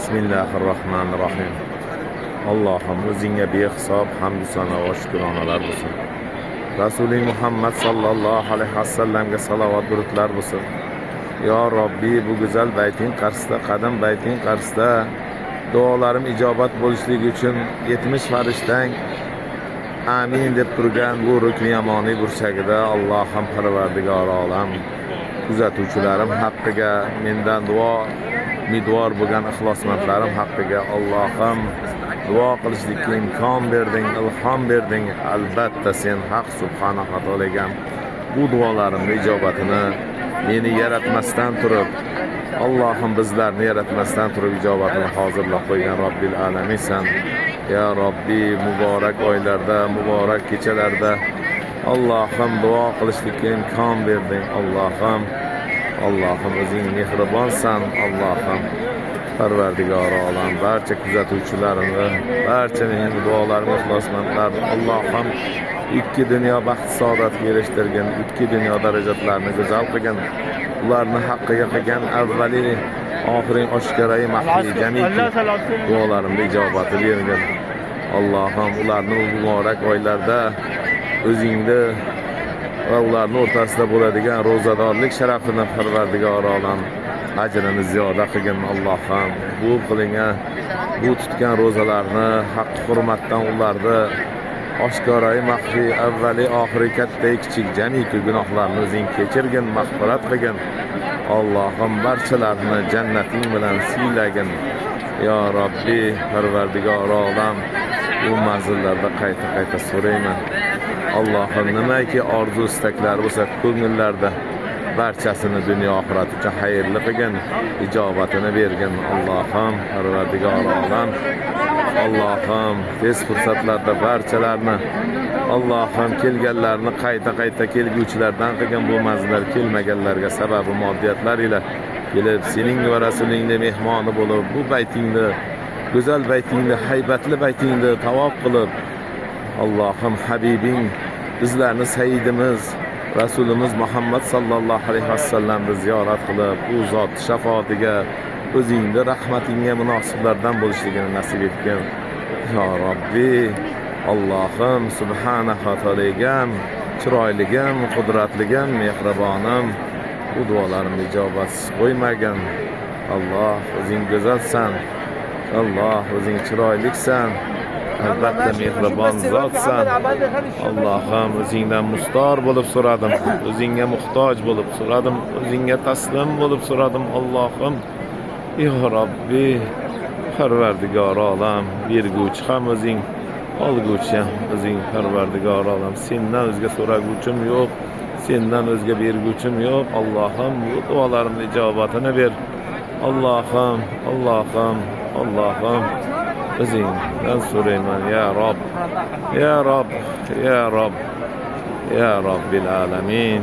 Bismillahirrohmanirrohim. Allohim o'zingga behisob hamd sano va shukronalar bo'lsin. Rasuling Muhammad sallallohu alayhi vasallamga salovat durudlar bo'lsin. Ya Robbi, bu go'zal bayting qarshisida, qadam bayting qarshisida duolarim ijobat bo'lishligi uchun 70 farishtang amin deb turgan bu rukni yamoniy burchagida Allohim Parvardigor olam kuzatuvchilarim haqqiga, mendan duo umidvor bo'lgan ixlosmandlarim haqqiga Allohim duo qilishlikka imkon berding, ilhom berding. Albatta sen haq subhanahu va taologa bu duolarimning ijobatini meni yaratmasdan turib, Allohim bizlarni yaratmasdan turib ijobatini hozirlab qo'ygan Robbil alaminsan. Ya Robbi, muborak oylarda, muborak kechalarda Allohim duo qilishlikka imkon berding. Allohim o'zing mehribonsan. Allohim Parvardigor olam barcha kuzatuvchilarimni, barcha mening duolarim ixlosmandlar Allohim ikki dunyo baxt saodatga erishtirgan, ikki dunyo darajatlarini go'zal qilgan, ularni haqqiga qilgan avvali oxiring oshkorai maxfiy jamiki duolarimga ijobati bergin. Allohim ularni muborak oylarda o'zingni va ularning o'rtasida bo'ladigan ro'zadorlik sharafini Parvardigor olam ajrini ziyoda qilgin. Allohim bu qilingan, bu tutgan ro'zalarni haq hurmatdan ularni oshkorai maxfiy avvali oxiri katta kichik jamiki gunohlarni o'zing kechirgin, mag'firat qilgin. Allohim barchalarni jannating bilan siylagin. Ya Robbi, Parvardigor olam, bu manzillarda qayta so'rayman. Allohim nimaiki orzu istaklar bo'lsa ko'ngillarda barchasini dunyo oxirat uchun xayrli qilgin, ijobatini bergin. Allohim Parvardigor olam, Allohim tez fursatlarda barchalarni, Allohim kelganlarni qayta kelguvchilardan qilgin. Bu manzillar kelmaganlarga sababi moddiyatlar ila kelib sening va rasulingni mehmoni bo'lib, bu baytingni, go'zal baytingni, haybatli baytingni tavof qilib, Allohim Habibing, bizlarni sayyidimiz Rasulimiz Muhammad sallallohu alayhi vasallamni ziyorat qilib, u zot shafoatiga, o'zingni rahmatingga munosiblardan bo'lishligini nasib etgin. Ya Robbi, Allohim subhanahu va taologa chiroyligim, qudratligim, mehribonim, bu duolarimni ijobatsiz qo'ymagin. Alloh, o'zing go'zalsan. Alloh, o'zing chiroyliksan. Albatta mehribon zotsan. Allohim o'zingdan mustor bo'lib so'radim, o'zingga muhtoj bo'lib so'radim, o'zingga taslim bo'lib so'radim. Allohim, ya Robbi, Parvardigor olam, berguvchi ham o'zing, olguvchi ham o'zing. Parvardigor olam, sendan o'zga so'raguvchim yo'q, sendan o'zga berguvchim yo'q. Allohim, bu duolarimning ijobatini ber. Allohim o'zingdan so'rayman. Ya Robb, ya Robbil alamin.